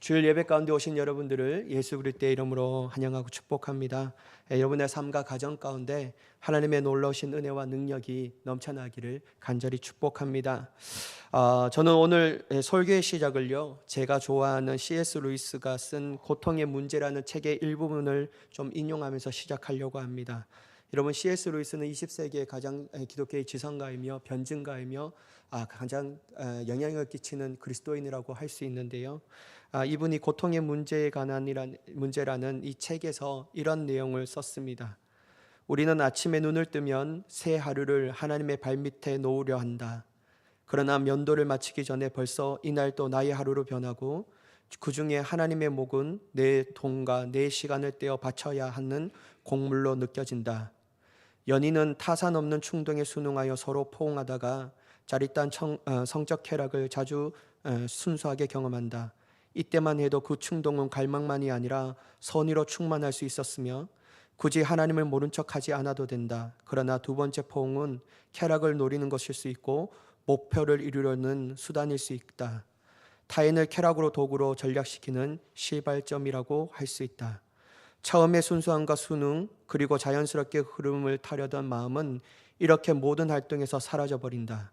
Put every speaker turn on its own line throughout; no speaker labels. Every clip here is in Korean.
주일 예배 가운데 오신 여러분들을 예수 그리스도의 이름으로 환영하고 축복합니다. 여러분의 삶과 가정 가운데 하나님의 놀라우신 은혜와 능력이 넘쳐나기를 간절히 축복합니다. 저는 오늘 설교의 시작을요, 제가 좋아하는 C.S. 루이스가 쓴 고통의 문제라는 책의 일부분을 좀 인용하면서 시작하려고 합니다. 여러분, C.S. 루이스는 20세기의 가장 기독교의 지성가이며 변증가이며 가장 영향을 끼치는 그리스도인이라고 할 수 있는데요. 이분이 고통의 문제라는 이 책에서 이런 내용을 썼습니다. 우리는 아침에 눈을 뜨면 새 하루를 하나님의 발밑에 놓으려 한다. 그러나 면도를 마치기 전에 벌써 이날도 나의 하루로 변하고 그 중에 하나님의 목은 내 돈과 내 시간을 떼어 바쳐야 하는 곡물로 느껴진다. 연인은 타산 없는 충동에 순응하여 서로 포옹하다가 짜릿한 성적 쾌락을 자주 순수하게 경험한다. 이때만 해도 그 충동은 갈망만이 아니라 선의로 충만할 수 있었으며 굳이 하나님을 모른 척하지 않아도 된다. 그러나 두 번째 포옹은 쾌락을 노리는 것일 수 있고 목표를 이루려는 수단일 수 있다. 타인을 쾌락으로 도구로 전략시키는 시발점이라고 할 수 있다. 처음에 순수함과 순응 그리고 자연스럽게 흐름을 타려던 마음은 이렇게 모든 활동에서 사라져버린다.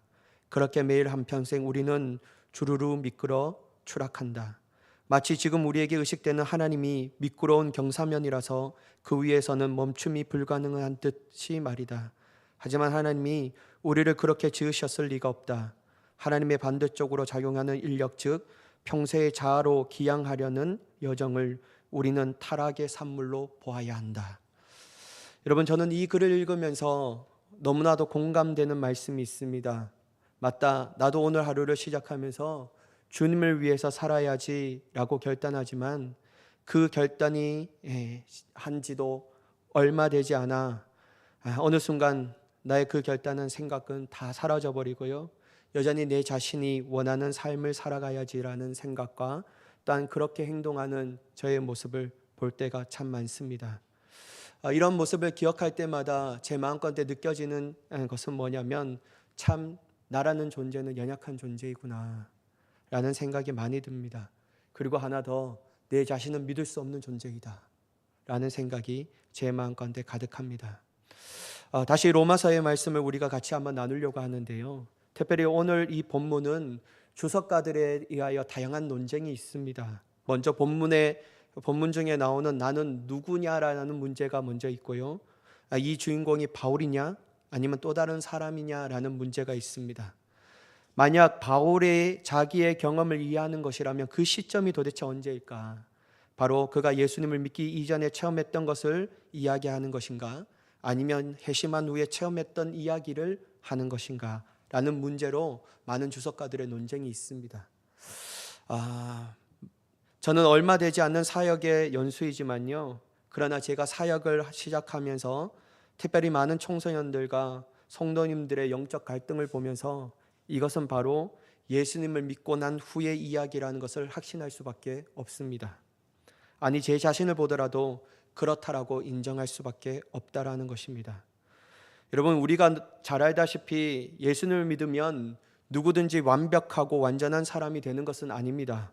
그렇게 매일 한평생 우리는 주르르 미끄러 추락한다. 마치 지금 우리에게 의식되는 하나님이 미끄러운 경사면이라서 그 위에서는 멈춤이 불가능한 듯이 말이다. 하지만 하나님이 우리를 그렇게 지으셨을 리가 없다. 하나님의 반대쪽으로 작용하는 인력, 즉 평소의 자아로 기양하려는 여정을 우리는 타락의 산물로 보아야 한다. 여러분, 저는 이 글을 읽으면서 너무나도 공감되는 말씀이 있습니다. 맞다, 나도 오늘 하루를 시작하면서 주님을 위해서 살아야지라고 결단하지만 그 결단이 한지도 얼마 되지 않아 어느 순간 나의 그 결단은 생각은 다 사라져 버리고요, 여전히 내 자신이 원하는 삶을 살아가야지라는 생각과 또한 그렇게 행동하는 저의 모습을 볼 때가 참 많습니다. 이런 모습을 기억할 때마다 제 마음가운데 느껴지는 것은 뭐냐면, 참 나라는 존재는 연약한 존재이구나 라는 생각이 많이 듭니다. 그리고 하나 더, 내 자신은 믿을 수 없는 존재이다 라는 생각이 제 마음가운데 가득합니다. 다시 로마서의 말씀을 우리가 같이 한번 나누려고 하는데요, 특별히 오늘 이 본문은 주석가들에 의하여 다양한 논쟁이 있습니다. 먼저 본문 중에 나오는 나는 누구냐라는 문제가 먼저 있고요, 이 주인공이 바울이냐 아니면 또 다른 사람이냐라는 문제가 있습니다. 만약 바울의 자기의 경험을 이해하는 것이라면 그 시점이 도대체 언제일까? 바로 그가 예수님을 믿기 이전에 체험했던 것을 이야기하는 것인가? 아니면 회심한 후에 체험했던 이야기를 하는 것인가? 라는 문제로 많은 주석가들의 논쟁이 있습니다. 저는 얼마 되지 않는 사역의 연수이지만요, 그러나 제가 사역을 시작하면서 특별히 많은 청소년들과 성도님들의 영적 갈등을 보면서 이것은 바로 예수님을 믿고 난 후의 이야기라는 것을 확신할 수밖에 없습니다. 아니, 제 자신을 보더라도 그렇다라고 인정할 수밖에 없다라는 것입니다. 여러분, 우리가 잘 알다시피 예수님을 믿으면 누구든지 완벽하고 완전한 사람이 되는 것은 아닙니다.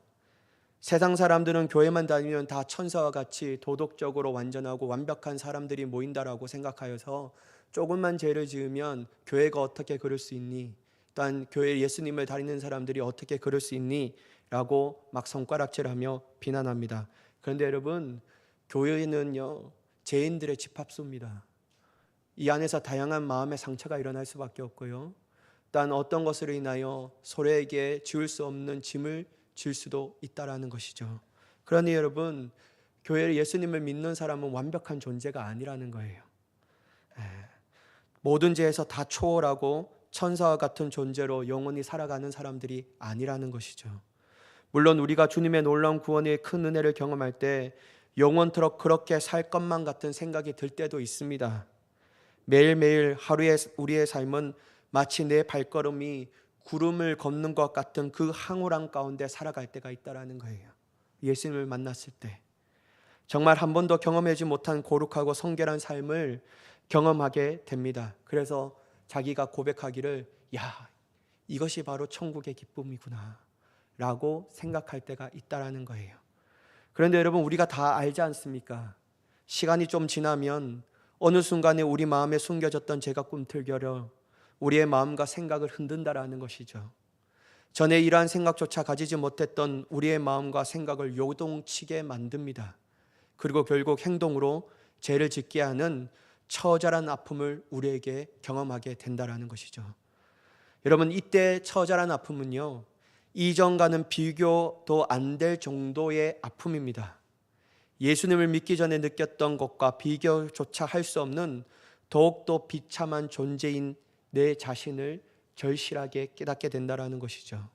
세상 사람들은 교회만 다니면 다 천사와 같이 도덕적으로 완전하고 완벽한 사람들이 모인다라고 생각하여서 조금만 죄를 지으면 교회가 어떻게 그럴 수 있니? 또한 교회 예수님을 다니는 사람들이 어떻게 그럴 수 있니? 라고 막 손가락질하며 비난합니다. 그런데 여러분, 교회는요, 죄인들의 집합소입니다. 이 안에서 다양한 마음의 상처가 일어날 수밖에 없고요, 또한 어떤 것으로 인하여 서로에게 지울 수 없는 짐을 질 수도 있다라는 것이죠. 그러니 여러분, 교회 예수님을 믿는 사람은 완벽한 존재가 아니라는 거예요. 모든 죄에서 다 초월하고 천사와 같은 존재로 영원히 살아가는 사람들이 아니라는 것이죠. 물론 우리가 주님의 놀라운 구원의 큰 은혜를 경험할 때 영원토록 그렇게 살 것만 같은 생각이 들 때도 있습니다. 매일매일 하루의 우리의 삶은 마치 내 발걸음이 구름을 걷는 것 같은 그 황홀한 가운데 살아갈 때가 있다라는 거예요. 예수님을 만났을 때 정말 한 번도 경험하지 못한 거룩하고 성결한 삶을 경험하게 됩니다. 그래서 자기가 고백하기를, 야, 이것이 바로 천국의 기쁨이구나 라고 생각할 때가 있다라는 거예요. 그런데 여러분, 우리가 다 알지 않습니까? 시간이 좀 지나면 어느 순간에 우리 마음에 숨겨졌던 죄가 꿈틀거려 우리의 마음과 생각을 흔든다라는 것이죠. 전에 이러한 생각조차 가지지 못했던 우리의 마음과 생각을 요동치게 만듭니다. 그리고 결국 행동으로 죄를 짓게 하는 처절한 아픔을 우리에게 경험하게 된다라는 것이죠. 여러분, 이때 처절한 아픔은요, 이전과는 비교도 안 될 정도의 아픔입니다. 예수님을 믿기 전에 느꼈던 것과 비교조차 할 수 없는 더욱더 비참한 존재인 내 자신을 절실하게 깨닫게 된다는 것이죠.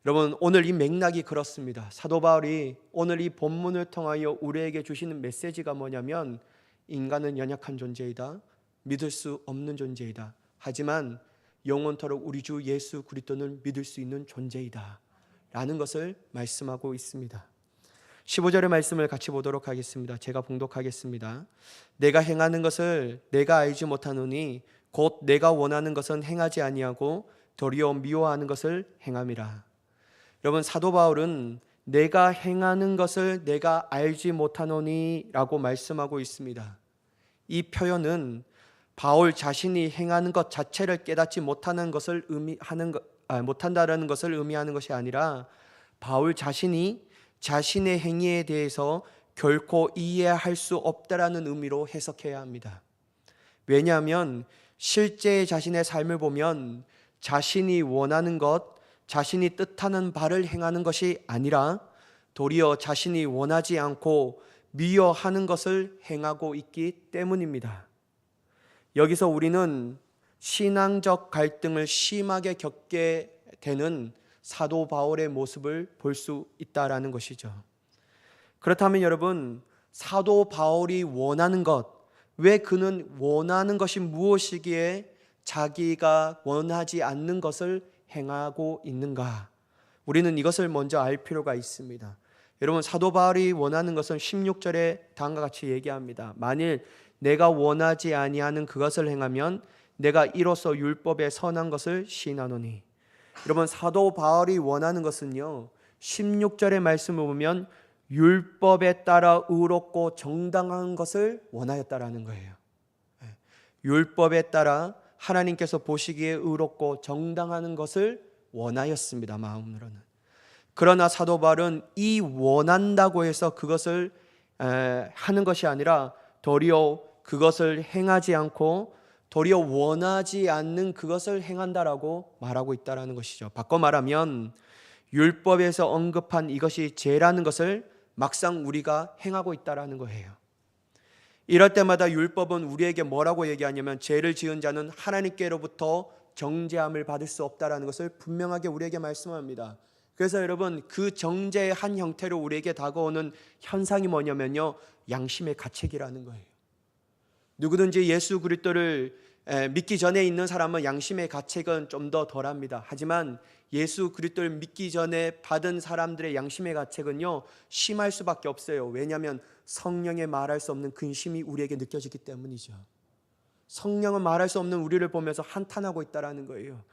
여러분, 오늘 이 맥락이 그렇습니다. 사도 바울이 오늘 이 본문을 통하여 우리에게 주시는 메시지가 뭐냐면, 인간은 연약한 존재이다, 믿을 수 없는 존재이다, 하지만 영원토록 우리 주 예수 그리스도를 믿을 수 있는 존재이다 라는 것을 말씀하고 있습니다. 15절의 말씀을 같이 보도록 하겠습니다. 제가 봉독하겠습니다. 내가 행하는 것을 내가 알지 못하노니 곧 내가 원하는 것은 행하지 아니하고 도리어 미워하는 것을 행함이라. 여러분, 사도 바울은 내가 행하는 것을 내가 알지 못하노니 라고 말씀하고 있습니다. 이 표현은 바울 자신이 행하는 것 자체를 깨닫지 못한다는 것을 의미하는 것이 아니라 바울 자신이 자신의 행위에 대해서 결코 이해할 수 없다라는 의미로 해석해야 합니다. 왜냐하면 실제 자신의 삶을 보면 자신이 원하는 것, 자신이 뜻하는 바를 행하는 것이 아니라 도리어 자신이 원하지 않고 미워하는 것을 행하고 있기 때문입니다. 여기서 우리는 신앙적 갈등을 심하게 겪게 되는 사도 바울의 모습을 볼 수 있다라는 것이죠. 그렇다면 여러분, 사도 바울이 원하는 것, 왜 그는 원하는 것이 무엇이기에 자기가 원하지 않는 것을 행하고 있는가? 우리는 이것을 먼저 알 필요가 있습니다. 여러분, 사도 바울이 원하는 것은 16절에 다음과 같이 얘기합니다. 만일 내가 원하지 아니하는 그것을 행하면 내가 이로써 율법의 선한 것을 시인하노니. 여러분, 사도 바울이 원하는 것은요, 16절의 말씀을 보면 율법에 따라 의롭고 정당한 것을 원하였다라는 거예요. 율법에 따라 하나님께서 보시기에 의롭고 정당한 것을 원하였습니다, 마음으로는. 그러나 사도 바울은 이 원한다고 해서 그것을 하는 것이 아니라 도리어 그것을 행하지 않고 도리어 원하지 않는 그것을 행한다라고 말하고 있다는 것이죠. 바꿔 말하면 율법에서 언급한 이것이 죄라는 것을 막상 우리가 행하고 있다는 거예요. 이럴 때마다 율법은 우리에게 뭐라고 얘기하냐면 죄를 지은 자는 하나님께로부터 정죄함을 받을 수 없다는 것을 분명하게 우리에게 말씀합니다. 그래서 여러분, 그 정죄의 한 형태로 우리에게 다가오는 현상이 뭐냐면요, 양심의 가책이라는 거예요. 누구든지 예수 그리스도를 믿기 전에 있는 사람은 양심의 가책은 좀 더 덜합니다. 하지만 예수 그리스도를 믿기 전에 받은 사람들의 양심의 가책은요, 심할 수밖에 없어요. 왜냐하면 성령의 말할 수 없는 근심이 우리에게 느껴지기 때문이죠. 성령은 말할 수 없는 우리를 보면서 한탄하고 있다는 거예요.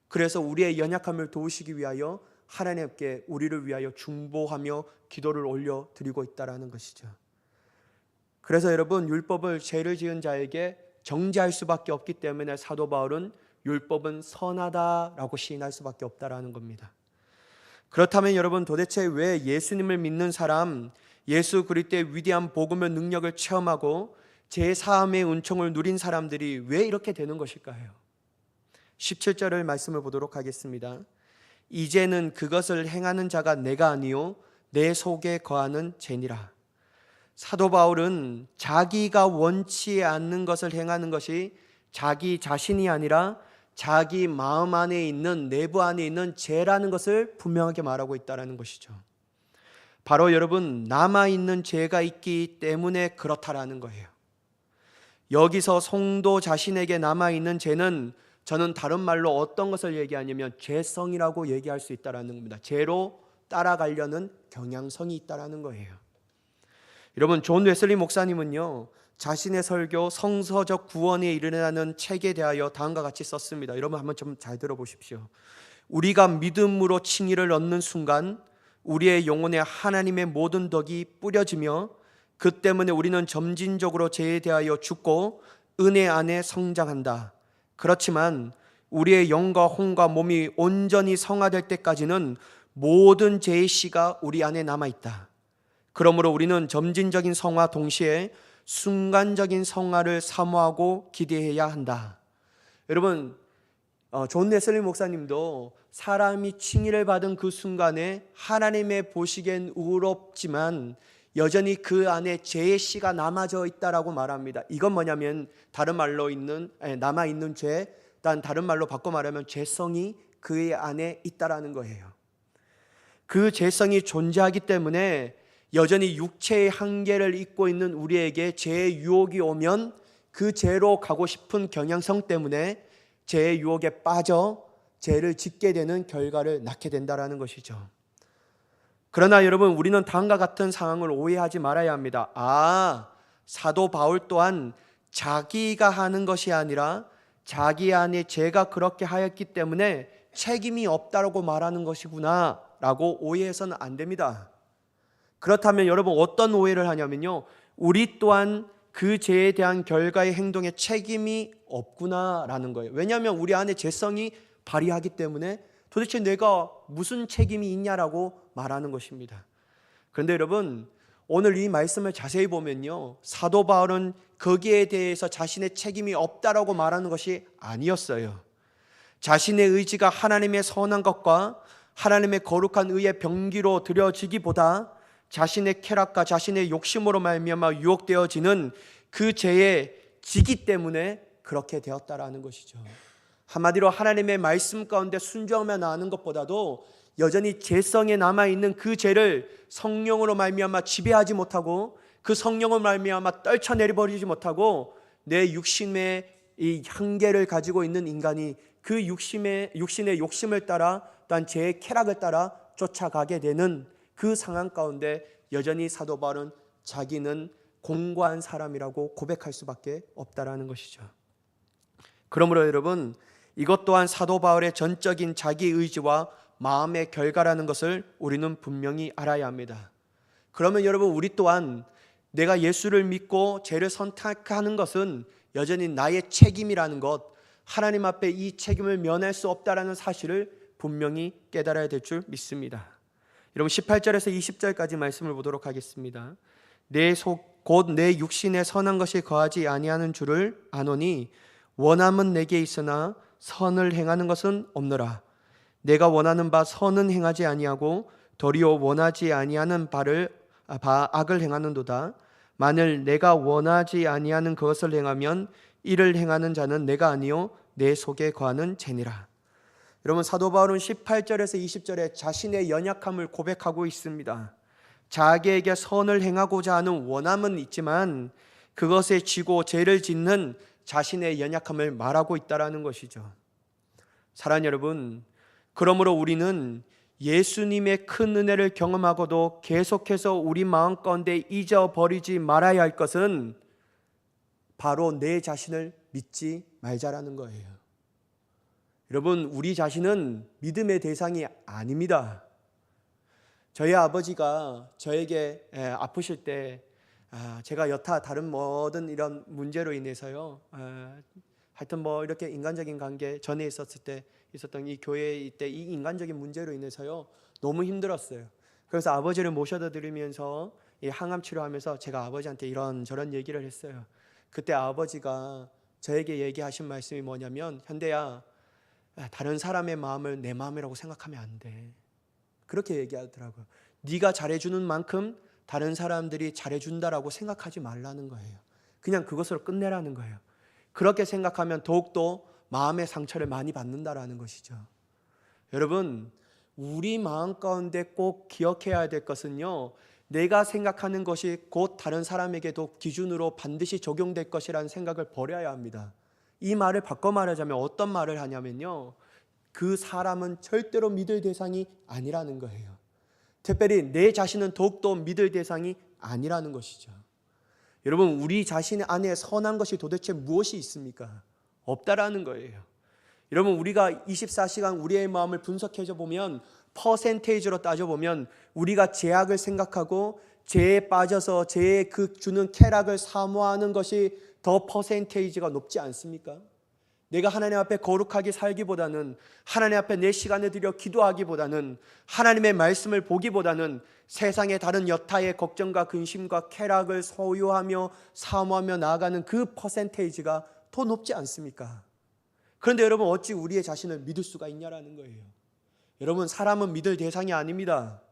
그래서 우리의 연약함을 도우시기 위하여 하나님께 우리를 위하여 중보하며 기도를 올려드리고 있다는 것이죠. 그래서 여러분, 율법을 죄를 지은 자에게 정죄할 수밖에 없기 때문에 사도 바울은 율법은 선하다라고 시인할 수밖에 없다라는 겁니다. 그렇다면 여러분, 도대체 왜 예수님을 믿는 사람, 예수 그리스도의 위대한 복음의 능력을 체험하고 제사함의 은총을 누린 사람들이 왜 이렇게 되는 것일까요? 17절의 말씀을 보도록 하겠습니다. 이제는 그것을 행하는 자가 내가 아니요 내 속에 거하는 죄니라. 사도 바울은 자기가 원치 않는 것을 행하는 것이 자기 자신이 아니라 자기 마음 안에 있는, 내부 안에 있는 죄라는 것을 분명하게 말하고 있다는 것이죠. 바로 여러분, 남아있는 죄가 있기 때문에 그렇다라는 거예요. 여기서 성도 자신에게 남아있는 죄는 저는 다른 말로 어떤 것을 얘기하냐면 죄성이라고 얘기할 수 있다는 겁니다. 죄로 따라가려는 경향성이 있다는 거예요. 여러분, 존 웨슬리 목사님은요, 자신의 설교 성서적 구원에 이르는 책에 대하여 다음과 같이 썼습니다. 여러분 한번 좀 잘 들어보십시오. 우리가 믿음으로 칭의를 얻는 순간 우리의 영혼에 하나님의 모든 덕이 뿌려지며 그 때문에 우리는 점진적으로 죄에 대하여 죽고 은혜 안에 성장한다. 그렇지만 우리의 영과 혼과 몸이 온전히 성화될 때까지는 모든 죄의 씨가 우리 안에 남아있다. 그러므로 우리는 점진적인 성화 동시에 순간적인 성화를 사모하고 기대해야 한다. 여러분, 존 웨슬리 목사님도 사람이 칭의를 받은 그 순간에 하나님의 보시기엔 의롭지만 여전히 그 안에 죄의 씨가 남아져 있다라고 말합니다. 이건 뭐냐면 다른 말로 남아있는 죄, 다른 말로 바꿔 말하면 죄성이 그의 안에 있다라는 거예요. 그 죄성이 존재하기 때문에 여전히 육체의 한계를 잊고 있는 우리에게 죄의 유혹이 오면 그 죄로 가고 싶은 경향성 때문에 죄의 유혹에 빠져 죄를 짓게 되는 결과를 낳게 된다라는 것이죠. 그러나 여러분, 우리는 다음과 같은 상황을 오해하지 말아야 합니다. 사도 바울 또한 자기가 하는 것이 아니라 자기 안에 죄가 그렇게 하였기 때문에 책임이 없다고 말하는 것이구나 라고 오해해서는 안 됩니다. 그렇다면 여러분, 어떤 오해를 하냐면요, 우리 또한 그 죄에 대한 결과의 행동에 책임이 없구나라는 거예요. 왜냐하면 우리 안에 죄성이 발휘하기 때문에 도대체 내가 무슨 책임이 있냐라고 말하는 것입니다. 그런데 여러분, 오늘 이 말씀을 자세히 보면요, 사도 바울은 거기에 대해서 자신의 책임이 없다라고 말하는 것이 아니었어요. 자신의 의지가 하나님의 선한 것과 하나님의 거룩한 의의 병기로 드려지기보다 자신의 쾌락과 자신의 욕심으로 말미암아 유혹되어지는 그 죄에 지기 때문에 그렇게 되었다라는 것이죠. 한마디로 하나님의 말씀 가운데 순종하며 나가는 것보다도 여전히 죄성에 남아있는 그 죄를 성령으로 말미암아 지배하지 못하고 그 성령으로 말미암아 떨쳐내버리지 못하고 내 육신의 이 한계를 가지고 있는 인간이 그 육신의 욕심을 따라 또한 죄의 쾌락을 따라 쫓아가게 되는 그 상황 가운데 여전히 사도 바울은 자기는 공고한 사람이라고 고백할 수밖에 없다라는 것이죠. 그러므로 여러분, 이것 또한 사도 바울의 전적인 자기 의지와 마음의 결과라는 것을 우리는 분명히 알아야 합니다. 그러면 여러분, 우리 또한 내가 예수를 믿고 죄를 선택하는 것은 여전히 나의 책임이라는 것, 하나님 앞에 이 책임을 면할 수 없다라는 사실을 분명히 깨달아야 될 줄 믿습니다. 여러분, 18절에서 20절까지 말씀을 보도록 하겠습니다. 곧 내 육신에 선한 것이 거하지 아니하는 줄을 아노니 원함은 내게 있으나 선을 행하는 것은 없노라. 내가 원하는 바 선은 행하지 아니하고 도리어 원하지 아니하는 악을 행하는도다. 만일 내가 원하지 아니하는 그것을 행하면 이를 행하는 자는 내가 아니요 내 속에 거하는 죄니라. 여러분, 사도 바울은 18절에서 20절에 자신의 연약함을 고백하고 있습니다. 자기에게 선을 행하고자 하는 원함은 있지만 그것에 지고 죄를 짓는 자신의 연약함을 말하고 있다라는 것이죠. 사랑하는 여러분, 그러므로 우리는 예수님의 큰 은혜를 경험하고도 계속해서 우리 마음 가운데 잊어버리지 말아야 할 것은 바로 내 자신을 믿지 말자라는 거예요. 여러분, 우리 자신은 믿음의 대상이 아닙니다. 저희 아버지가 저에게 아프실 때 제가 여타 다른 모든 이런 문제로 인해서요, 하여튼 이렇게 인간적인 관계 전에 있었을 때 있었던 이 교회에 때 이 인간적인 문제로 인해서요 너무 힘들었어요. 그래서 아버지를 모셔다 드리면서 이 항암 치료하면서 제가 아버지한테 이런저런 얘기를 했어요. 그때 아버지가 저에게 얘기하신 말씀이 뭐냐면, 현대야, 다른 사람의 마음을 내 마음이라고 생각하면 안 돼. 그렇게 얘기하더라고요. 네가 잘해주는 만큼 다른 사람들이 잘해준다라고 생각하지 말라는 거예요. 그냥 그것으로 끝내라는 거예요. 그렇게 생각하면 더욱더 마음의 상처를 많이 받는다라는 것이죠. 여러분, 우리 마음 가운데 꼭 기억해야 될 것은요, 내가 생각하는 것이 곧 다른 사람에게도 기준으로 반드시 적용될 것이라는 생각을 버려야 합니다. 이 말을 바꿔 말하자면 어떤 말을 하냐면요, 그 사람은 절대로 믿을 대상이 아니라는 거예요. 특별히 내 자신은 더욱더 믿을 대상이 아니라는 것이죠. 여러분, 우리 자신 안에 선한 것이 도대체 무엇이 있습니까? 없다라는 거예요. 여러분, 우리가 24시간 우리의 마음을 분석해서 보면, 퍼센테이지로 따져보면 우리가 죄악을 생각하고 죄에 빠져서 죄의 그 주는 쾌락을 사모하는 것이 더 퍼센테이지가 높지 않습니까? 내가 하나님 앞에 거룩하게 살기보다는, 하나님 앞에 내 시간을 들여 기도하기보다는, 하나님의 말씀을 보기보다는 세상의 다른 여타의 걱정과 근심과 쾌락을 소유하며 사모하며 나아가는 그 퍼센테이지가 더 높지 않습니까? 그런데 여러분, 어찌 우리의 자신을 믿을 수가 있냐라는 거예요. 여러분, 사람은 믿을 대상이 아닙니다.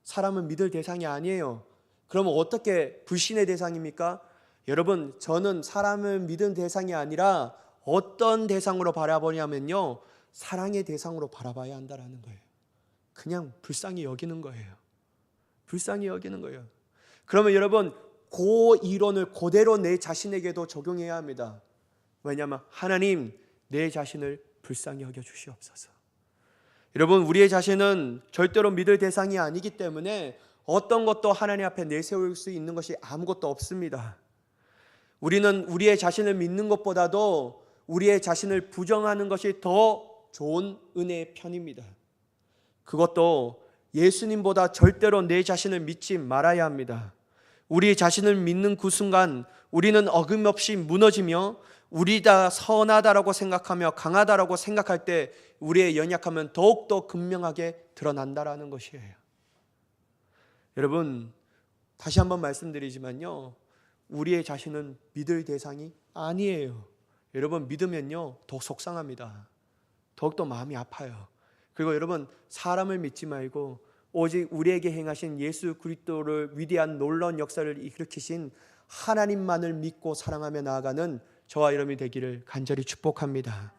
사람은 믿을 대상이 아니에요. 그러면 어떻게 불신의 대상입니까? 여러분, 저는 사람을 믿은 대상이 아니라 어떤 대상으로 바라보냐면요, 사랑의 대상으로 바라봐야 한다는 거예요. 그냥 불쌍히 여기는 거예요. 불쌍히 여기는 거예요. 그러면 여러분, 그 이론을 그대로 내 자신에게도 적용해야 합니다. 왜냐하면 하나님, 내 자신을 불쌍히 여겨 주시옵소서. 여러분, 우리의 자신은 절대로 믿을 대상이 아니기 때문에 어떤 것도 하나님 앞에 내세울 수 있는 것이 아무것도 없습니다. 우리는 우리의 자신을 믿는 것보다도 우리의 자신을 부정하는 것이 더 좋은 은혜의 편입니다. 그것도 예수님보다 절대로 내 자신을 믿지 말아야 합니다. 우리 자신을 믿는 그 순간 우리는 어김없이 무너지며, 우리가 선하다라고 생각하며 강하다라고 생각할 때 우리의 연약함은 더욱더 극명하게 드러난다라는 것이에요. 여러분, 다시 한번 말씀드리지만요, 우리의 자신은 믿을 대상이 아니에요. 여러분, 믿으면요 더 속상합니다. 더욱더 마음이 아파요. 그리고 여러분, 사람을 믿지 말고 오직 우리에게 행하신 예수 그리스도를 위대한 놀라운 역사를 일으키신 하나님만을 믿고 사랑하며 나아가는 저와 여러분이 되기를 간절히 축복합니다.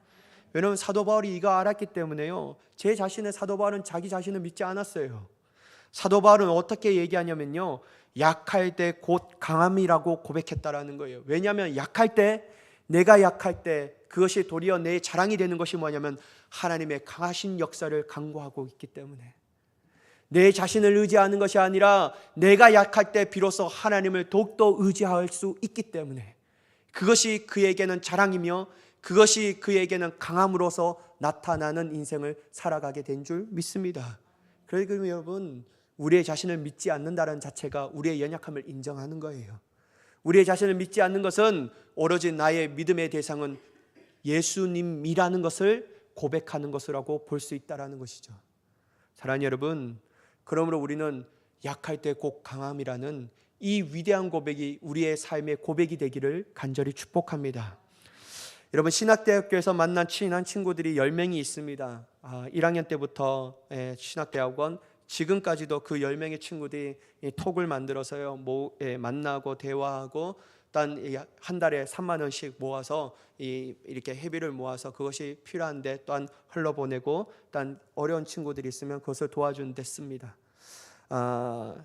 왜냐하면 사도 바울이 이거 알았기 때문에요, 제 자신의 사도 바울은 자기 자신을 믿지 않았어요. 사도 바울은 어떻게 얘기하냐면요, 약할 때 곧 강함이라고 고백했다라는 거예요. 왜냐하면 약할 때, 내가 약할 때 그것이 도리어 내 자랑이 되는 것이 뭐냐면 하나님의 강하신 역사를 강구하고 있기 때문에, 내 자신을 의지하는 것이 아니라 내가 약할 때 비로소 하나님을 더욱더 의지할 수 있기 때문에 그것이 그에게는 자랑이며 그것이 그에게는 강함으로서 나타나는 인생을 살아가게 된 줄 믿습니다. 그러니까 여러분, 우리의 자신을 믿지 않는다는 자체가 우리의 연약함을 인정하는 거예요. 우리의 자신을 믿지 않는 것은 오로지 나의 믿음의 대상은 예수님이라는 것을 고백하는 것이라고 볼 수 있다는 것이죠. 사랑하는 여러분, 그러므로 우리는 약할 때 곧 강함이라는 이 위대한 고백이 우리의 삶의 고백이 되기를 간절히 축복합니다. 여러분, 신학대학교에서 만난 친한 친구들이 10명이 있습니다. 1학년 때부터 신학대학원, 지금까지도 그 10명의 친구들이 톡을 만들어서요, 만나고 대화하고, 한 달에 3만 원씩 모아서 이렇게 회비를 모아서 그것이 필요한데 또한 흘러보내고, 어려운 친구들이 있으면 그것을 도와주는 데 씁니다.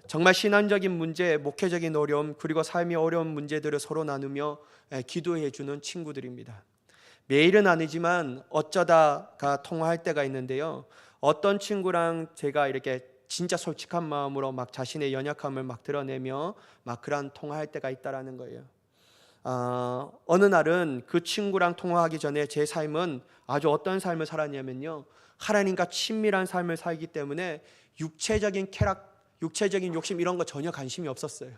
정말 신앙적인 문제, 목회적인 어려움, 그리고 삶의 어려운 문제들을 서로 나누며 기도해 주는 친구들입니다. 매일은 아니지만 어쩌다가 통화할 때가 있는데요, 어떤 친구랑 제가 이렇게 진짜 솔직한 마음으로 막 자신의 연약함을 막 드러내며 막 그런 통화할 때가 있다라는 거예요. 어느 날은 그 친구랑 통화하기 전에 제 삶은 아주 어떤 삶을 살았냐면요, 하나님과 친밀한 삶을 살기 때문에 육체적인 쾌락, 육체적인 욕심 이런 거 전혀 관심이 없었어요.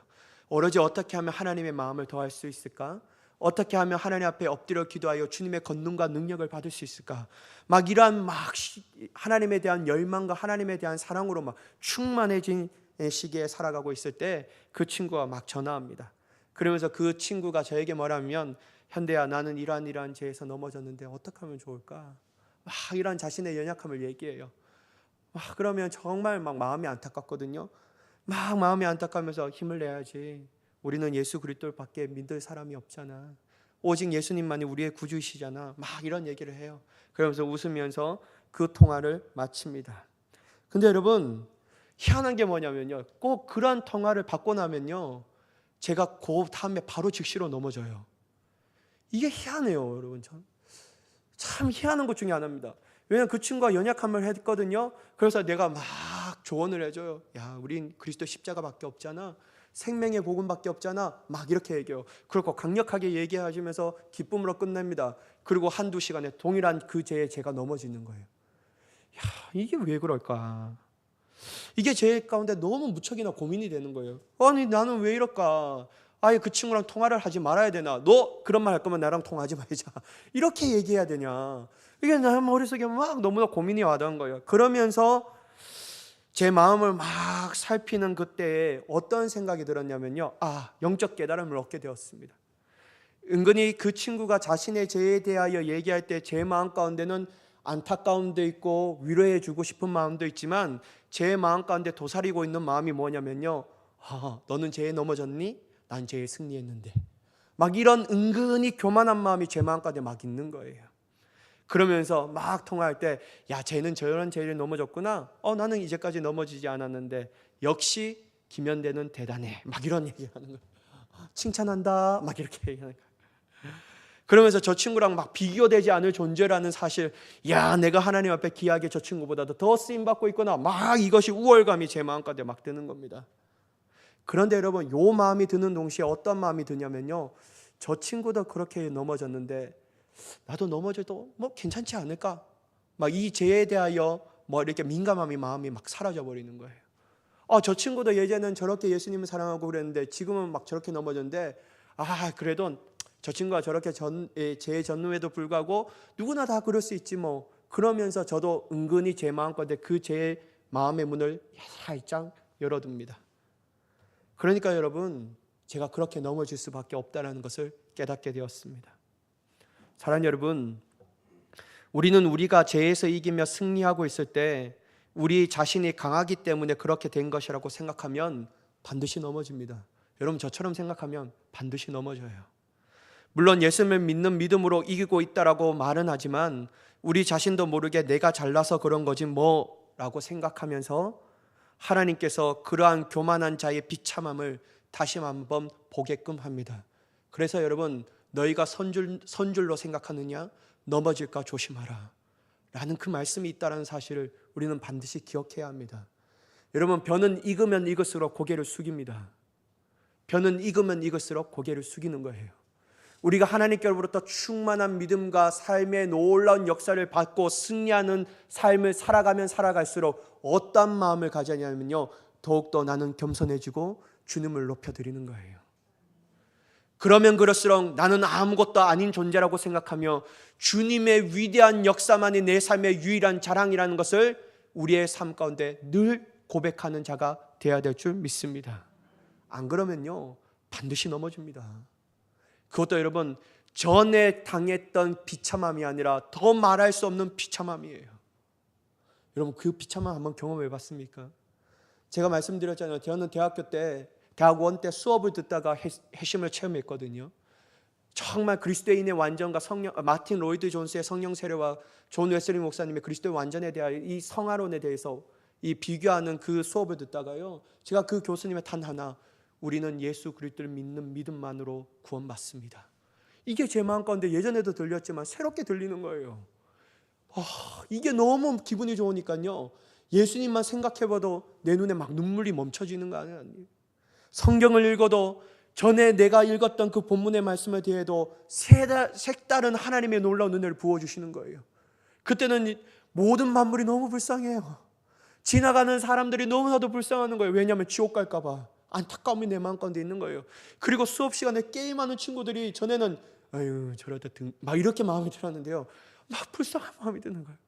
오로지 어떻게 하면 하나님의 마음을 더할 수 있을까? 어떻게 하면 하나님 앞에 엎드려 기도하여 주님의 권능과 능력을 받을 수 있을까? 막 이러한 하나님에 대한 열망과 하나님에 대한 사랑으로 막 충만해진 시기에 살아가고 있을 때 그 친구가 막 전화합니다. 그러면서 그 친구가 저에게 뭐라면, 현대야, 나는 이러한 죄에서 넘어졌는데 어떻게 하면 좋을까? 막 이런 자신의 연약함을 얘기해요. 그러면 정말 막 마음이 안타깝거든요. 막 마음이 안타까면서 힘을 내야지. 우리는 예수 그리스도밖에 믿을 사람이 없잖아. 오직 예수님만이 우리의 구주이시잖아. 막 이런 얘기를 해요. 그러면서 웃으면서 그 통화를 마칩니다. 근데 여러분, 희한한 게 뭐냐면요, 꼭 그런 통화를 받고 나면요, 제가 그 다음에 바로 즉시로 넘어져요. 이게 희한해요, 여러분. 참 희한한 것 중에 하나입니다. 왜냐하면 그 친구가 연약함을 했거든요. 그래서 내가 막 조언을 해줘요. 야, 우린 그리스도 십자가밖에 없잖아. 생명의 복음밖에 없잖아. 막 이렇게 얘기해요. 그렇고 강력하게 얘기하시면서 기쁨으로 끝냅니다. 그리고 한두 시간에 동일한 그 죄에 제가 넘어지는 거예요. 야, 이게 왜 그럴까? 이게 제 가운데 너무 무척이나 고민이 되는 거예요. 아니, 나는 왜 이럴까? 아예 그 친구랑 통화를 하지 말아야 되나? 너 그런 말 할 거면 나랑 통화하지 말자. 이렇게 얘기해야 되냐? 이게 내 머릿속에 막 너무나 고민이 와닿은 거예요. 그러면서 제 마음을 막 살피는 그때에 어떤 생각이 들었냐면요, 영적 깨달음을 얻게 되었습니다. 은근히 그 친구가 자신의 죄에 대하여 얘기할 때 제 마음 가운데는 안타까움도 있고 위로해 주고 싶은 마음도 있지만, 제 마음 가운데 도사리고 있는 마음이 뭐냐면요, 너는 죄에 넘어졌니? 난 죄에 승리했는데. 막 이런 은근히 교만한 마음이 제 마음 가운데 막 있는 거예요. 그러면서 막 통화할 때, 야, 쟤는 저런 죄를 넘어졌구나. 나는 이제까지 넘어지지 않았는데 역시 김현대는 대단해. 막 이런 얘기하는 거예요. 칭찬한다. 막 이렇게 얘기하는 거예요. 그러면서 저 친구랑 막 비교되지 않을 존재라는 사실, 야, 내가 하나님 앞에 귀하게 저 친구보다도 더 쓰임 받고 있구나. 막 이것이 우월감이 제 마음 가운데 막 드는 겁니다. 그런데 여러분, 요 마음이 드는 동시에 어떤 마음이 드냐면요, 저 친구도 그렇게 넘어졌는데 나도 넘어져도 뭐 괜찮지 않을까? 막 이 죄에 대하여 뭐 이렇게 민감함이 마음이 막 사라져 버리는 거예요. 저 친구도 예전엔 저렇게 예수님을 사랑하고 그랬는데 지금은 막 저렇게 넘어졌는데, 그래도 저 친구가 저렇게 죄에 졌는데도 불구하고 누구나 다 그럴 수 있지 뭐. 그러면서 저도 은근히 제 마음 가운데 그 제 마음의 문을 살짝 열어둡니다. 그러니까 여러분, 제가 그렇게 넘어질 수밖에 없다는 것을 깨닫게 되었습니다. 사랑하는 여러분, 우리는 우리가 죄에서 이기며 승리하고 있을 때 우리 자신이 강하기 때문에 그렇게 된 것이라고 생각하면 반드시 넘어집니다. 여러분, 저처럼 생각하면 반드시 넘어져요. 물론 예수님을 믿는 믿음으로 이기고 있다라고 말은 하지만 우리 자신도 모르게 내가 잘나서 그런 거지 뭐라고 생각하면서 하나님께서 그러한 교만한 자의 비참함을 다시 한번 보게끔 합니다. 그래서 여러분, 너희가 선줄로 생각하느냐? 넘어질까 조심하라 라는 그 말씀이 있다는 사실을 우리는 반드시 기억해야 합니다. 여러분, 벼는 익으면 익을수록 고개를 숙입니다. 벼는 익으면 익을수록 고개를 숙이는 거예요. 우리가 하나님께로부터 충만한 믿음과 삶의 놀라운 역사를 받고 승리하는 삶을 살아가면 살아갈수록 어떤 마음을 가져냐면요, 더욱더 나는 겸손해지고 주님을 높여드리는 거예요. 그러면 그럴수록 나는 아무것도 아닌 존재라고 생각하며 주님의 위대한 역사만이 내 삶의 유일한 자랑이라는 것을 우리의 삶 가운데 늘 고백하는 자가 되어야 될 줄 믿습니다. 안 그러면요, 반드시 넘어집니다. 그것도 여러분, 전에 당했던 비참함이 아니라 더 말할 수 없는 비참함이에요. 여러분, 그 비참함 한번 경험해 봤습니까? 제가 말씀드렸잖아요. 저는 대학원 때 수업을 듣다가 회심을 체험했거든요. 정말 그리스도인의 완전과 마틴 로이드 존스의 성령 세례와 존 웨슬리 목사님의 그리스도의 완전에 대하여 이 성화론에 대해서 이 비교하는 그 수업을 듣다가요, 제가 그 교수님의 단 하나, 우리는 예수 그리스도를 믿는 믿음만으로 구원받습니다. 이게 제 마음 가운데 예전에도 들렸지만 새롭게 들리는 거예요. 이게 너무 기분이 좋으니까요, 예수님만 생각해봐도 내 눈에 막 눈물이 멈춰지는 거 아니에요. 성경을 읽어도 전에 내가 읽었던 그 본문의 말씀에 대해도 색다른 하나님의 놀라운 은혜를 부어주시는 거예요. 그때는 모든 만물이 너무 불쌍해요. 지나가는 사람들이 너무나도 불쌍하는 거예요. 왜냐하면 지옥 갈까 봐 안타까움이 내 마음 가운데 있는 거예요. 그리고 수업 시간에 게임하는 친구들이 전에는 아유 저러다 막 이렇게 마음이 들었는데요, 막 불쌍한 마음이 드는 거예요.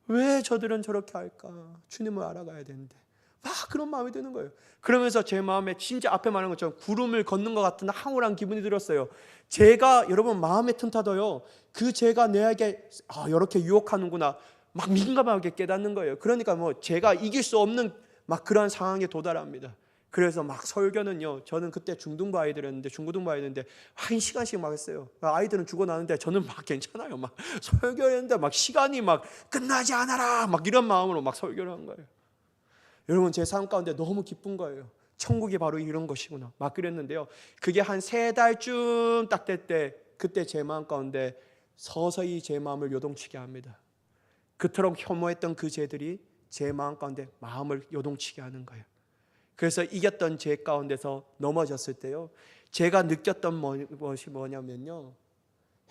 왜 저들은 저렇게 할까? 주님을 알아가야 되는데 막 그런 마음이 드는 거예요. 그러면서 제 마음에 진짜 앞에 말한 것처럼 구름을 걷는 것 같은 황홀한 기분이 들었어요. 제가 여러분 마음에 틈타도요, 그 제가 내게 이렇게 유혹하는구나 막 민감하게 깨닫는 거예요. 그러니까 뭐 제가 이길 수 없는 막 그런 상황에 도달합니다. 그래서 막 설교는요, 저는 그때 중등부 아이들이었는데 중고등부 아이들인데 1시간씩 막 했어요. 아이들은 죽어나는데 저는 막 괜찮아요. 막 설교했는데 막 시간이 막 끝나지 않아라 막 이런 마음으로 막 설교를 한 거예요. 여러분, 제 삶 가운데 너무 기쁜 거예요. 천국이 바로 이런 것이구나 막 그랬는데요, 그게 한 3달쯤 딱 될 때 그때 제 마음 가운데 서서히 제 마음을 요동치게 합니다. 그토록 혐오했던 그 죄들이 제 마음 가운데 마음을 요동치게 하는 거예요. 그래서 이겼던 제 가운데서 넘어졌을 때요, 제가 느꼈던 것이 뭐냐면요,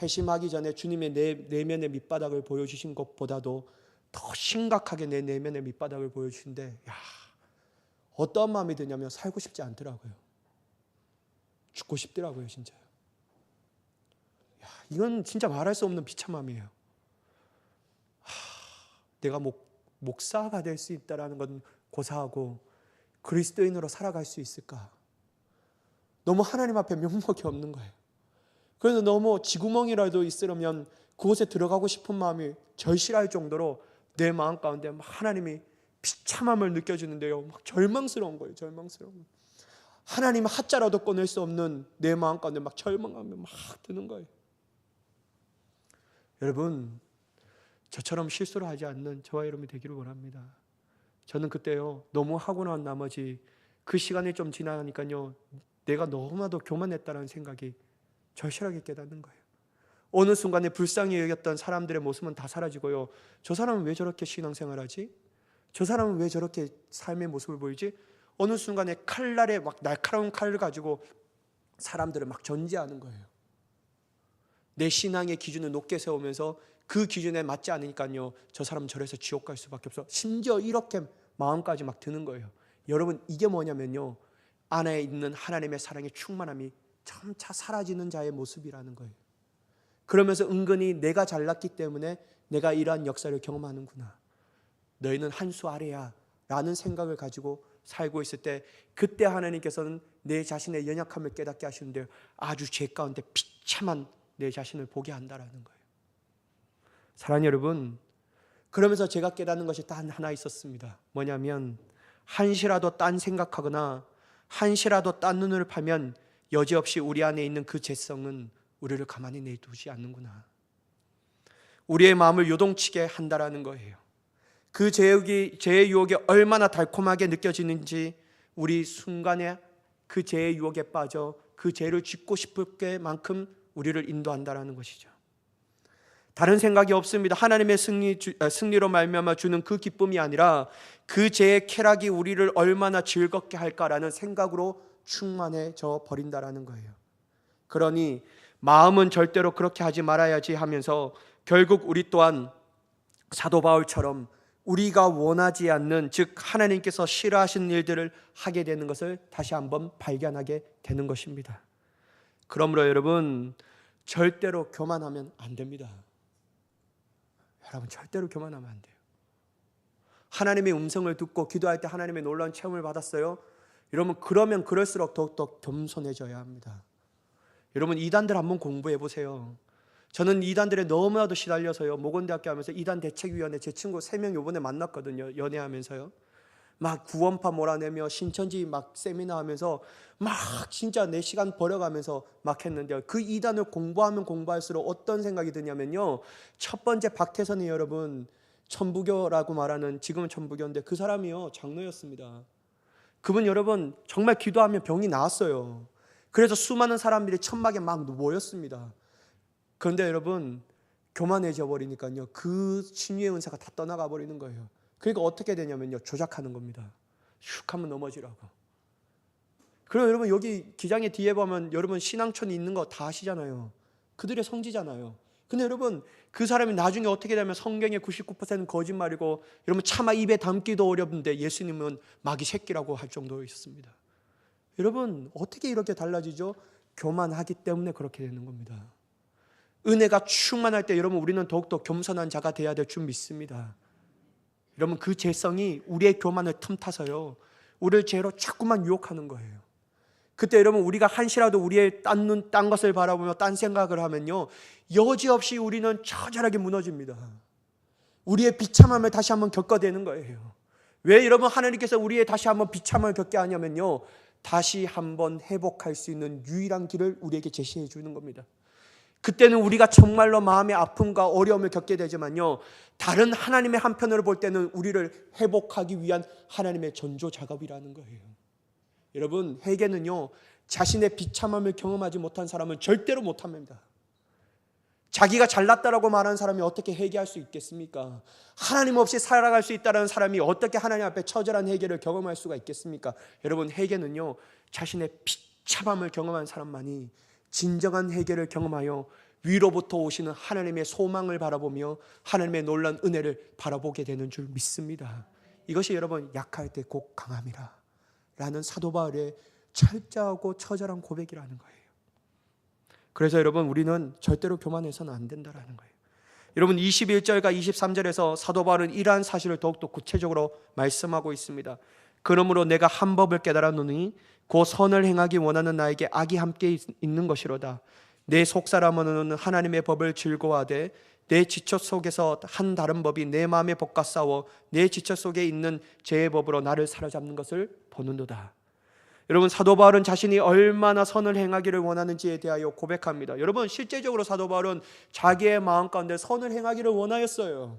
회심하기 전에 주님의 내면의 밑바닥을 보여주신 것보다도 더 심각하게 내 내면의 밑바닥을 보여주신데, 어떤 마음이 드냐면 살고 싶지 않더라고요. 죽고 싶더라고요, 진짜요. 이건 진짜 말할 수 없는 비참함이에요. 내가 목사가 될 수 있다라는 건 고사하고 그리스도인으로 살아갈 수 있을까? 너무 하나님 앞에 면목이 없는 거예요. 그래서 너무 쥐구멍이라도 있으려면 그곳에 들어가고 싶은 마음이 절실할 정도로 내 마음 가운데 막 하나님이 비참함을 느껴지는데요, 막 절망스러운 거예요. 절망스러운. 하나님 하자라도 꺼낼 수 없는 내 마음 가운데 막 절망감이 막 드는 거예요. 여러분, 저처럼 실수를 하지 않는 저와 여러분이 되기를 원합니다. 저는 그때요, 너무 하고 난 나머지 그 시간이 좀 지나니까요, 내가 너무나도 교만했다는 생각이 절실하게 깨닫는 거예요. 어느 순간에 불쌍히 여겼던 사람들의 모습은 다 사라지고요, 저 사람은 왜 저렇게 신앙생활하지? 저 사람은 왜 저렇게 삶의 모습을 보이지? 어느 순간에 칼날에 막 날카로운 칼을 가지고 사람들을 막 전제하는 거예요. 내 신앙의 기준을 높게 세우면서 그 기준에 맞지 않으니까요, 저 사람은 저래서 지옥 갈 수밖에 없어. 심지어 이렇게 마음까지 막 드는 거예요. 여러분, 이게 뭐냐면요, 안에 있는 하나님의 사랑의 충만함이 점차 사라지는 자의 모습이라는 거예요. 그러면서 은근히 내가 잘났기 때문에 내가 이러한 역사를 경험하는구나, 너희는 한 수 아래야 라는 생각을 가지고 살고 있을 때, 그때 하나님께서는 내 자신의 연약함을 깨닫게 하시는데 아주 죄 가운데 비참한 내 자신을 보게 한다라는 거예요. 사랑하는 여러분, 그러면서 제가 깨닫는 것이 단 하나 있었습니다. 뭐냐면, 한시라도 딴 생각하거나 한시라도 딴 눈을 파면 여지없이 우리 안에 있는 그 죄성은 우리를 가만히 내두지 않는구나. 우리의 마음을 요동치게 한다라는 거예요. 그 죄의 유혹이 얼마나 달콤하게 느껴지는지 우리 순간에 그 죄의 유혹에 빠져 그 죄를 짓고 싶을 만큼 우리를 인도한다라는 것이죠. 다른 생각이 없습니다. 하나님의 승리로 말미암아 주는 그 기쁨이 아니라 그 죄의 쾌락이 우리를 얼마나 즐겁게 할까라는 생각으로 충만해져 버린다라는 거예요. 그러니 마음은 절대로 그렇게 하지 말아야지 하면서 결국 우리 또한 사도 바울처럼 우리가 원하지 않는, 즉 하나님께서 싫어하시는 일들을 하게 되는 것을 다시 한번 발견하게 되는 것입니다. 그러므로 여러분, 절대로 교만하면 안 됩니다. 여러분, 절대로 교만하면 안 돼요. 하나님의 음성을 듣고 기도할 때 하나님의 놀라운 체험을 받았어요. 여러분, 그러면 그럴수록 더욱더 겸손해져야 합니다. 여러분, 이단들 한번 공부해 보세요. 저는 이단들에 너무나도 시달려서요, 모건대학교 하면서 이단 대책위원회 제 친구 3명 요번에 만났거든요. 연애하면서요. 막 구원파 몰아내며 신천지 막 세미나 하면서 막 진짜 내 시간 버려가면서 막 했는데요, 그 이단을 공부하면 공부할수록 어떤 생각이 드냐면요, 첫 번째 박태선이 여러분 천부교라고 말하는, 지금은 천부교인데 그 사람이요 장로였습니다. 그분 여러분 정말 기도하면 병이 나았어요. 그래서 수많은 사람들이 천막에 막 모였습니다. 그런데 여러분 교만해져 버리니까요, 그 신유의 은사가 다 떠나가 버리는 거예요. 그러니까 어떻게 되냐면요, 조작하는 겁니다. 슉 하면 넘어지라고. 그리고 여러분 여기 기장의 뒤에 보면 여러분 신앙촌이 있는 거 다 아시잖아요. 그들의 성지잖아요. 근데 여러분 그 사람이 나중에 어떻게 되면 성경의 99%는 거짓말이고, 여러분 차마 입에 담기도 어렵는데 예수님은 마귀 새끼라고 할 정도였습니다. 여러분 어떻게 이렇게 달라지죠? 교만하기 때문에 그렇게 되는 겁니다. 은혜가 충만할 때 여러분 우리는 더욱더 겸손한 자가 되어야 될 줄 믿습니다. 여러분 그 죄성이 우리의 교만을 틈타서요, 우리를 죄로 자꾸만 유혹하는 거예요. 그때 여러분 우리가 한시라도 우리의 딴 것을 바라보며 딴 생각을 하면요, 여지없이 우리는 처절하게 무너집니다. 우리의 비참함을 다시 한번 겪어대는 거예요. 왜 여러분 하나님께서 우리의 다시 한번 비참함을 겪게 하냐면요, 다시 한번 회복할 수 있는 유일한 길을 우리에게 제시해 주는 겁니다. 그때는 우리가 정말로 마음의 아픔과 어려움을 겪게 되지만요, 다른 하나님의 한편으로 볼 때는 우리를 회복하기 위한 하나님의 전조 작업이라는 거예요. 여러분 회개는요, 자신의 비참함을 경험하지 못한 사람은 절대로 못합니다. 자기가 잘났다라고 말하는 사람이 어떻게 회개할 수 있겠습니까? 하나님 없이 살아갈 수 있다는 사람이 어떻게 하나님 앞에 처절한 회개를 경험할 수가 있겠습니까? 여러분, 회개는요, 자신의 비참함을 경험한 사람만이 진정한 회개를 경험하여 위로부터 오시는 하나님의 소망을 바라보며 하나님의 놀라운 은혜를 바라보게 되는 줄 믿습니다. 이것이 여러분, 약할 때 곧 강함이라 라는 사도 바울의 철저하고 처절한 고백이라는 거예요. 그래서 여러분, 우리는 절대로 교만해서는 안 된다라는 거예요. 여러분, 21절과 23절에서 사도 바울은 이러한 사실을 더욱더 구체적으로 말씀하고 있습니다. 그러므로 내가 한 법을 깨달았노니 곧 선을 행하기 원하는 나에게 악이 함께 있는 것이로다. 내 속사람은 하나님의 법을 즐거워하되 내 지체 속에서 한 다른 법이 내 마음의 법과 싸워 내 지체 속에 있는 죄의 법으로 나를 사로잡는 것을 보는도다. 여러분, 사도 바울은 자신이 얼마나 선을 행하기를 원하는지에 대하여 고백합니다. 여러분, 실제적으로 사도 바울은 자기의 마음 가운데 선을 행하기를 원하였어요.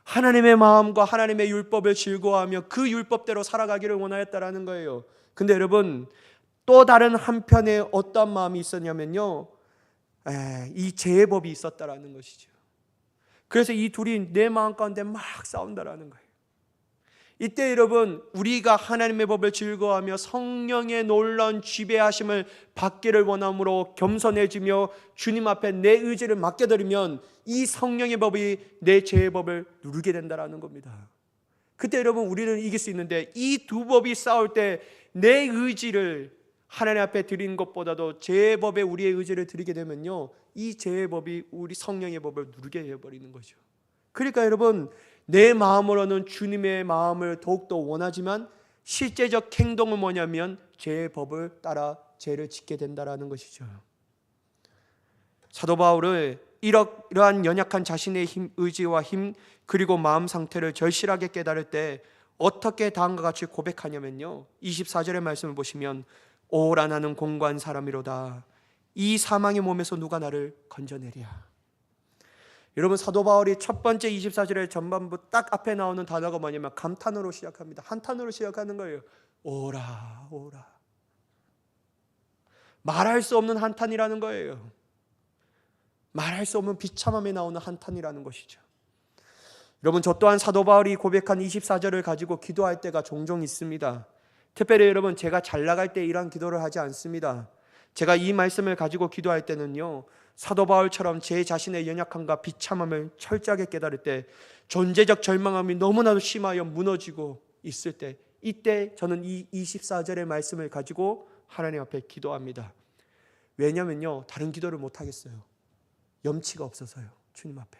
하나님의 마음과 하나님의 율법을 즐거워하며 그 율법대로 살아가기를 원하였다라는 거예요. 근데 여러분, 또 다른 한편에 어떤 마음이 있었냐면요, 이 죄의 법이 있었다라는 것이죠. 그래서 이 둘이 내 마음 가운데 막 싸운다라는 거예요. 이때 여러분, 우리가 하나님의 법을 즐거워하며 성령의 놀라운 지배하심을 받기를 원함으로 겸손해지며 주님 앞에 내 의지를 맡겨드리면 이 성령의 법이 내 죄의 법을 누르게 된다는 겁니다. 그때 여러분, 우리는 이길 수 있는데 이 두 법이 싸울 때 내 의지를 하나님 앞에 드리는 것보다도 죄의 법에 우리의 의지를 드리게 되면요, 이 죄의 법이 우리 성령의 법을 누르게 해버리는 거죠. 그러니까 여러분, 내 마음으로는 주님의 마음을 더욱더 원하지만 실제적 행동은 뭐냐면 죄의 법을 따라 죄를 짓게 된다는 것이죠. 사도 바울은 이러한 연약한 자신의 의지와 힘 그리고 마음 상태를 절실하게 깨달을 때 어떻게 다음과 같이 고백하냐면요, 24절의 말씀을 보시면 오라 나는 공고한 사람이로다. 이 사망의 몸에서 누가 나를 건져내랴. 여러분, 사도 바울이 첫 번째 24절의 전반부 딱 앞에 나오는 단어가 뭐냐면 감탄으로 시작합니다. 한탄으로 시작하는 거예요. 오라 오라. 말할 수 없는 한탄이라는 거예요. 말할 수 없는 비참함에 나오는 한탄이라는 것이죠. 여러분, 저 또한 사도 바울이 고백한 24절을 가지고 기도할 때가 종종 있습니다. 특별히 여러분, 제가 잘 나갈 때 이런 기도를 하지 않습니다. 제가 이 말씀을 가지고 기도할 때는요, 사도 바울처럼 제 자신의 연약함과 비참함을 철저하게 깨달을 때, 존재적 절망함이 너무나도 심하여 무너지고 있을 때, 이때 저는 이 24절의 말씀을 가지고 하나님 앞에 기도합니다. 왜냐면요, 다른 기도를 못 하겠어요. 염치가 없어서요. 주님 앞에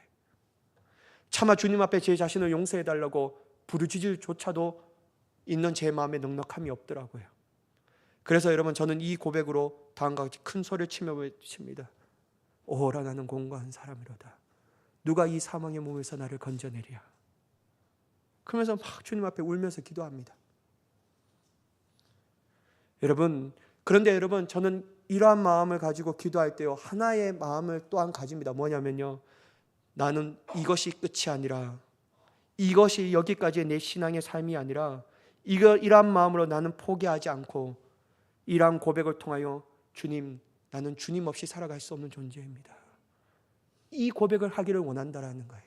차마 주님 앞에 제 자신을 용서해 달라고 부르짖을조차도 있는 제 마음에 넉넉함이 없더라고요. 그래서 여러분, 저는 이 고백으로 다음과 같이 큰 소리를 치며 외칩니다. 오라 나는 공고한 사람이로다. 누가 이 사망의 몸에서 나를 건져내랴. 그러면서 막 주님 앞에 울면서 기도합니다. 여러분, 그런데 여러분, 저는 이러한 마음을 가지고 기도할 때요, 하나의 마음을 또한 가집니다. 뭐냐면요, 나는 이것이 끝이 아니라, 이것이 여기까지의 내 신앙의 삶이 아니라, 이러한 마음으로 나는 포기하지 않고 이러한 고백을 통하여 주님, 나는 주님 없이 살아갈 수 없는 존재입니다. 이 고백을 하기를 원한다라는 거예요.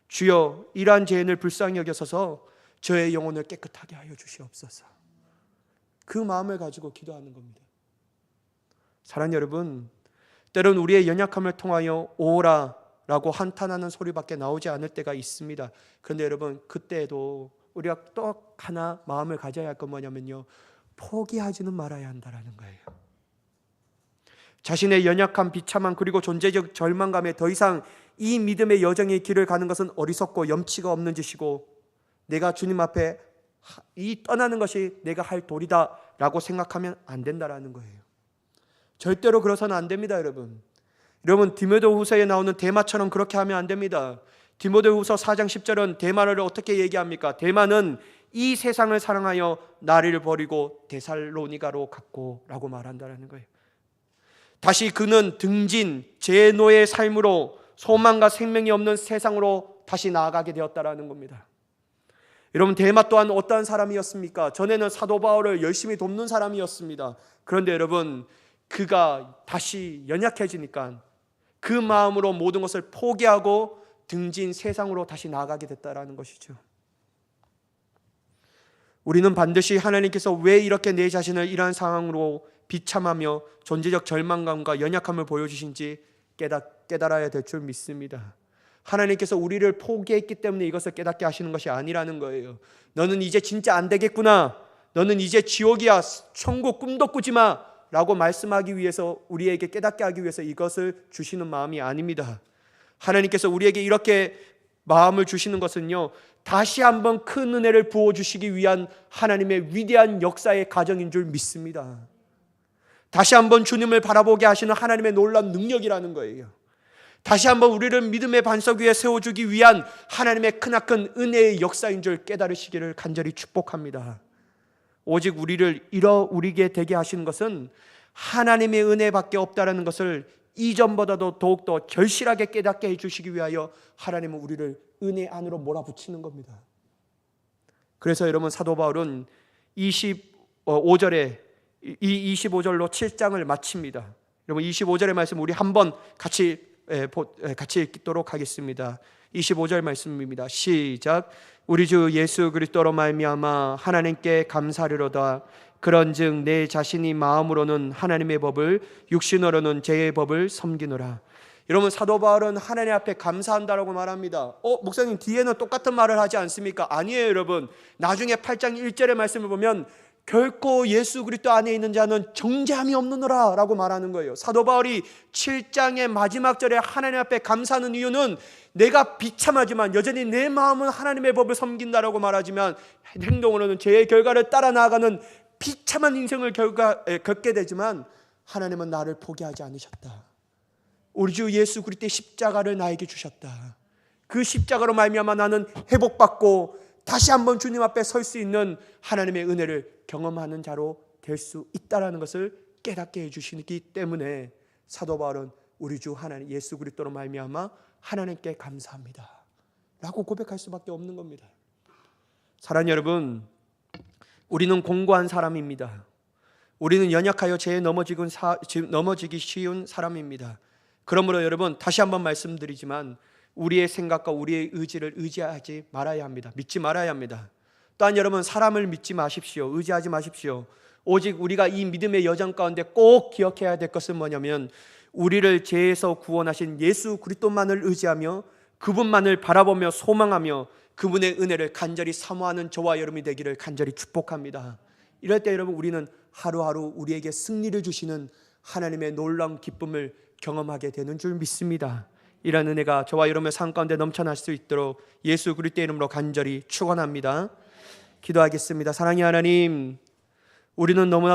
주여, 이러한 죄인을 불쌍히 여겨서서 저의 영혼을 깨끗하게 하여 주시옵소서. 그 마음을 가지고 기도하는 겁니다. 사랑하는 여러분, 때론 우리의 연약함을 통하여 오라 라고 한탄하는 소리밖에 나오지 않을 때가 있습니다. 그런데 여러분, 그때에도 우리가 또 하나 마음을 가져야 할 건 뭐냐면요, 포기하지는 말아야 한다는 거예요. 자신의 연약함, 비참함 그리고 존재적 절망감에 더 이상 이 믿음의 여정의 길을 가는 것은 어리석고 염치가 없는 짓이고, 내가 주님 앞에 이 떠나는 것이 내가 할 도리다 라고 생각하면 안 된다는 거예요. 절대로 그러서는 안 됩니다. 여러분, 디모데후서에 나오는 데마처럼 그렇게 하면 안 됩니다. 디모데후서 4장 10절은 데마를 어떻게 얘기합니까? 데마는 이 세상을 사랑하여 나를 버리고 데살로니가로 갔고 라고 말한다는 거예요. 다시 그는 등진 제노의 삶으로 소망과 생명이 없는 세상으로 다시 나아가게 되었다라는 겁니다. 여러분, 데마 또한 어떠한 사람이었습니까? 전에는 사도 바울을 열심히 돕는 사람이었습니다. 그런데 여러분, 그가 다시 연약해지니까 그 마음으로 모든 것을 포기하고 등진 세상으로 다시 나아가게 됐다라는 것이죠. 우리는 반드시 하나님께서 왜 이렇게 내 자신을 이러한 상황으로 비참하며 존재적 절망감과 연약함을 보여주신지 깨달아야 될 줄 믿습니다. 하나님께서 우리를 포기했기 때문에 이것을 깨닫게 하시는 것이 아니라는 거예요. 너는 이제 진짜 안 되겠구나, 너는 이제 지옥이야, 천국 꿈도 꾸지 마 라고 말씀하기 위해서, 우리에게 깨닫게 하기 위해서 이것을 주시는 마음이 아닙니다. 하나님께서 우리에게 이렇게 마음을 주시는 것은요, 다시 한번 큰 은혜를 부어주시기 위한 하나님의 위대한 역사의 과정인 줄 믿습니다. 다시 한번 주님을 바라보게 하시는 하나님의 놀라운 능력이라는 거예요. 다시 한번 우리를 믿음의 반석 위에 세워주기 위한 하나님의 크나큰 은혜의 역사인 줄 깨달으시기를 간절히 축복합니다. 오직 우리를 이루게 되게 하시는 것은 하나님의 은혜밖에 없다는 것을 이전보다도 더욱더 절실하게 깨닫게 해주시기 위하여 하나님은 우리를 은혜 안으로 몰아붙이는 겁니다. 그래서 여러분, 사도 바울은 25절에 이 25절로 7장을 마칩니다. 여러분, 25절의 말씀 우리 한번 같이 읽도록 하겠습니다. 25절 말씀입니다. 시작. 우리 주 예수 그리스도로 말미암아 하나님께 감사하리로다. 그런즉 내 자신이 마음으로는 하나님의 법을, 육신으로는 죄의 법을 섬기노라. 여러분, 사도 바울은 하나님 앞에 감사한다라고 말합니다. 목사님, 뒤에는 똑같은 말을 하지 않습니까? 아니에요, 여러분. 나중에 8장 1절의 말씀을 보면 결코 예수 그리스도 안에 있는 자는 정죄함이 없느니라 라고 말하는 거예요. 사도 바울이 7장의 마지막 절에 하나님 앞에 감사하는 이유는 내가 비참하지만 여전히 내 마음은 하나님의 법을 섬긴다라고 말하지만 행동으로는 죄의 결과를 따라 나아가는 비참한 인생을 겪게 되지만 하나님은 나를 포기하지 않으셨다. 우리 주 예수 그리스도의 십자가를 나에게 주셨다. 그 십자가로 말미암아 나는 회복받고 다시 한번 주님 앞에 설 수 있는 하나님의 은혜를 경험하는 자로 될 수 있다는 것을 깨닫게 해주시기 때문에 사도 바울은 우리 주 하나님 예수 그리스도로 말미암아 하나님께 감사합니다 라고 고백할 수밖에 없는 겁니다. 사랑하는 여러분, 우리는 공고한 사람입니다. 우리는 연약하여 죄에 넘어지기 쉬운 사람입니다. 그러므로 여러분, 다시 한번 말씀드리지만 우리의 생각과 우리의 의지를 의지하지 말아야 합니다. 믿지 말아야 합니다. 또한 여러분, 사람을 믿지 마십시오. 의지하지 마십시오. 오직 우리가 이 믿음의 여정 가운데 꼭 기억해야 될 것은 뭐냐면 우리를 죄에서 구원하신 예수 그리스도만을 의지하며 그분만을 바라보며 소망하며 그분의 은혜를 간절히 사모하는 저와 여러분이 되기를 간절히 축복합니다. 이럴 때 여러분, 우리는 하루하루 우리에게 승리를 주시는 하나님의 놀라운 기쁨을 경험하게 되는 줄 믿습니다. 이런 은혜가 저와 여러분의 삶 가운데 넘쳐날 수 있도록 예수 그리스도의 이름으로 간절히 축원합니다. 기도하겠습니다. 사랑의 하나님, 우리는 너무나도